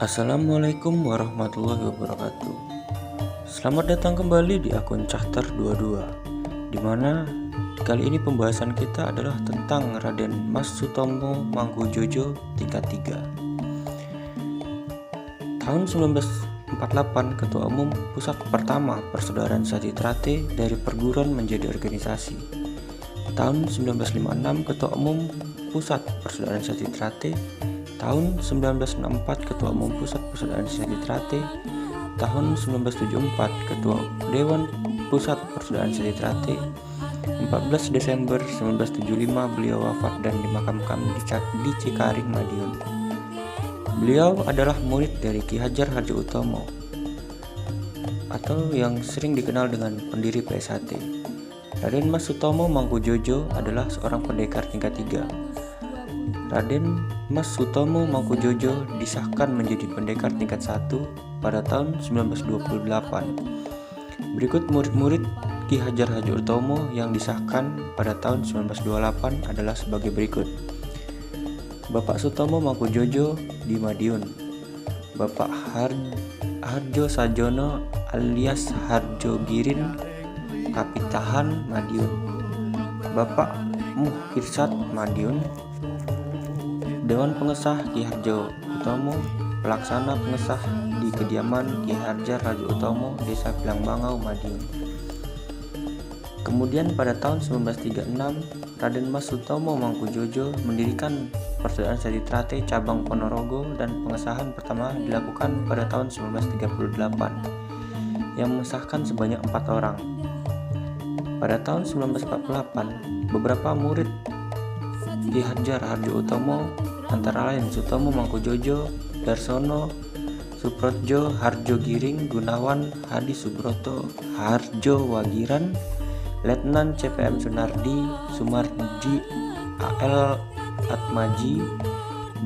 Assalamualaikum warahmatullahi wabarakatuh. Selamat datang kembali di akun Cahter22, dimana kali ini pembahasan kita adalah tentang Raden Mas Sutomo Mangkujojo tingkat 3. Tahun 1948, Ketua Umum Pusat pertama Persaudaraan Sati Trate dari perguruan menjadi organisasi. Tahun 1956, Ketua Umum Pusat Persaudaraan Sati Trate. Tahun 1964, Ketua Umum Pusat Persaudaraan Sati Trate. Tahun 1974, Ketua Dewan Pusat Persaudaraan Sati Trate. 14 Desember 1975 beliau wafat dan dimakamkan di Cikaring, Madiun. Beliau adalah murid dari Ki Hajar Harjo-Utomo atau yang sering dikenal dengan pendiri PSHT. Raden Mas Sutomo Mangkujojo adalah seorang pendekar tingkat 3. Raden Mas Sutomo Mangkujojo disahkan menjadi pendekar tingkat 1 pada tahun 1928. Berikut murid-murid Ki Hajar Harjo-Utomo yang disahkan pada tahun 1928 adalah sebagai berikut. Bapak Sutomo Mangkujojo di Madiun, Bapak Harjo Sajono alias Harjo Girin Kapitahan Madiun, Bapak Muhirsat Madiun, Dewan Pengesah Ki Harjo-Utomo, pelaksana pengesah di kediaman Ki Hajar Harjo-Utomo, Desa Bilangbangau, Madiun. Kemudian pada tahun 1936, Raden Mas Sutomo Mangkujojo mendirikan Persaudaraan Sati Trate cabang Ponorogo dan pengesahan pertama dilakukan pada tahun 1938 yang mengesahkan sebanyak 4 orang. Pada tahun 1948, beberapa murid Ki Hajar Harjo-Utomo antara lain Sutomo Mangkujojo, Darsono, Suprotjo, Harjo Giring, Gunawan, Hadi Subroto, Harjo Wagiran, Letnan CPM Sunardi, Sumardi, AL Atmaji,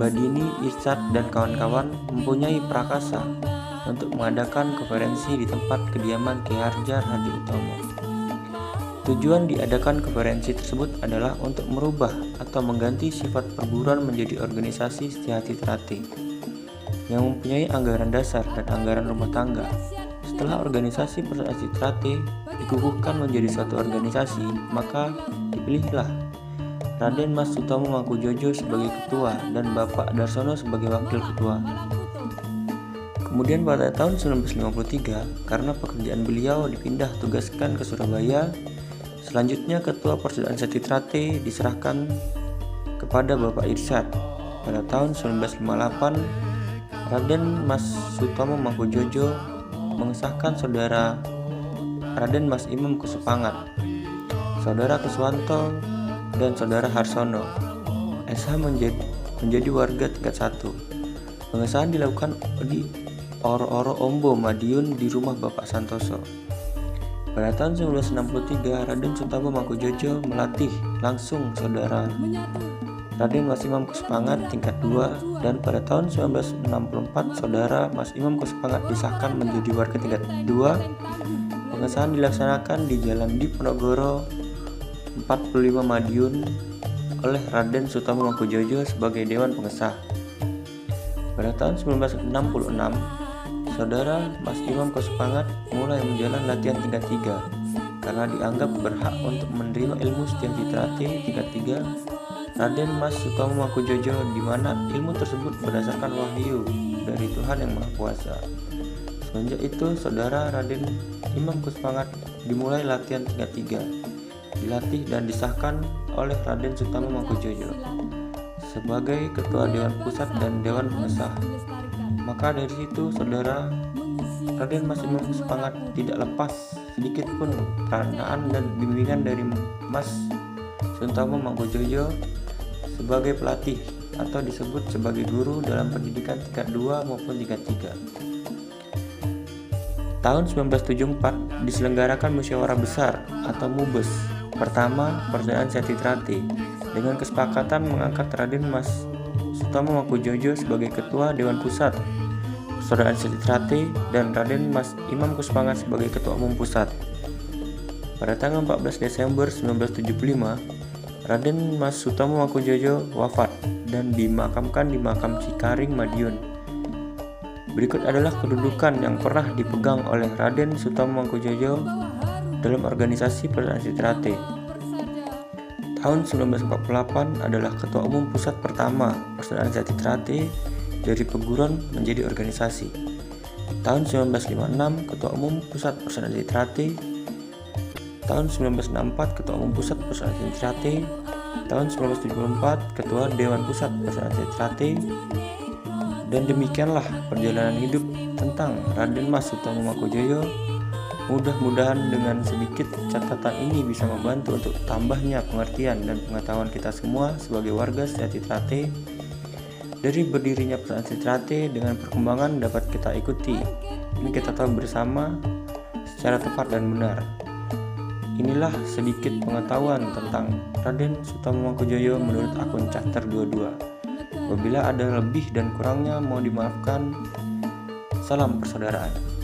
Badini, Irsad, dan kawan-kawan mempunyai prakasa untuk mengadakan konferensi di tempat kediaman Ki Hajar Harjo-Utomo. Tujuan diadakan konferensi tersebut adalah untuk merubah atau mengganti sifat perguruan menjadi organisasi Sati Trate yang mempunyai anggaran dasar dan anggaran rumah tangga. Setelah organisasi Persaudaraan Sati Trate dikukuhkan menjadi suatu organisasi, maka dipilihlah Raden Mas Sutomo Mangkujojo sebagai ketua dan Bapak Darsono sebagai wakil ketua. Kemudian pada tahun 1953, karena pekerjaan beliau dipindah tugaskan ke Surabaya, selanjutnya Ketua Persaudaraan Sati Trate diserahkan kepada Bapak Irsad. Pada tahun 1958, Raden Mas Sutomo Mangkujojo mengesahkan saudara Raden Mas Imam Kusupangat, saudara Kuswanto, dan saudara Harsono SH menjadi warga tingkat 1. Pengesahan dilakukan di Oro-Oro Ombo, Madiun di rumah Bapak Santoso. Pada tahun 1963, Raden Sutomo Mangkujojo melatih langsung saudara Raden Mas Imam Kusupangat tingkat 2, dan pada tahun 1964 saudara Mas Imam Kusupangat disahkan menjadi warga tingkat 2. Pengesahan dilaksanakan di Jalan Diponegoro 45 Madiun oleh Raden Sutomo Mangkujojo sebagai Dewan Pengesah. Pada tahun 1966, saudara Mas Imam Kusupangat mulai menjalani latihan tingkat 3 karena dianggap berhak untuk menerima ilmu Sati Trate tingkat 3 Raden Mas Sutomo Mangkujojo, di mana ilmu tersebut berdasarkan wahyu dari Tuhan Yang Maha Kuasa. Semenjak itu, saudara Raden Imam Kusupangat dimulai latihan tingkat 3, dilatih dan disahkan oleh Raden Sutomo Mangkujojo sebagai Ketua Dewan Pusat dan Dewan Pengesah. Maka dari situ saudara Raden Mas Imam Kusupangat tidak lepas sedikit pun peranaan dan bimbingan dari Mas Sutomo Mangkujojo sebagai pelatih atau disebut sebagai guru dalam pendidikan tingkat 2 maupun tingkat 3. Tahun 1974 diselenggarakan musyawarah besar atau MUBES pertama Persaudaraan Sati Trate dengan kesepakatan mengangkat Raden Mas Sutomo Mangkujojo sebagai Ketua Dewan Pusat Persaudaraan Sati Trate dan Raden Mas Imam Kusupangat sebagai Ketua Umum Pusat. Pada tanggal 14 Desember 1975, Raden Mas Sutomo Mangkujojo wafat dan dimakamkan di makam Cikaring, Madiun. Berikut adalah kedudukan yang pernah dipegang oleh Raden Sutomo Mangkujojo dalam organisasi Persaudaraan Citrate. Tahun 1948 adalah Ketua Umum Pusat pertama Persaudaraan Citrate dari peguron menjadi organisasi. Tahun 1956 Ketua Umum Pusat Persaudaraan Citrate. Tahun 1964 Ketua Umum Pusat Persaudaraan Citrate. Tahun 1974 Ketua Dewan Pusat Persaudaraan Citrate. Dan demikianlah perjalanan hidup tentang Raden Mas Sutomo Mangkujojo. Mudah-mudahan dengan sedikit catatan ini bisa membantu untuk tambahnya pengertian dan pengetahuan kita semua sebagai warga Citrate. Dari berdirinya Persaudaraan Citrate dengan perkembangan dapat kita ikuti. Ini kita tahu bersama secara tepat dan benar. Inilah sedikit pengetahuan tentang Raden Sutomo Mangkujojo menurut akun Chapter 22. Apabila ada lebih dan kurangnya mohon dimaafkan. Salam persaudaraan.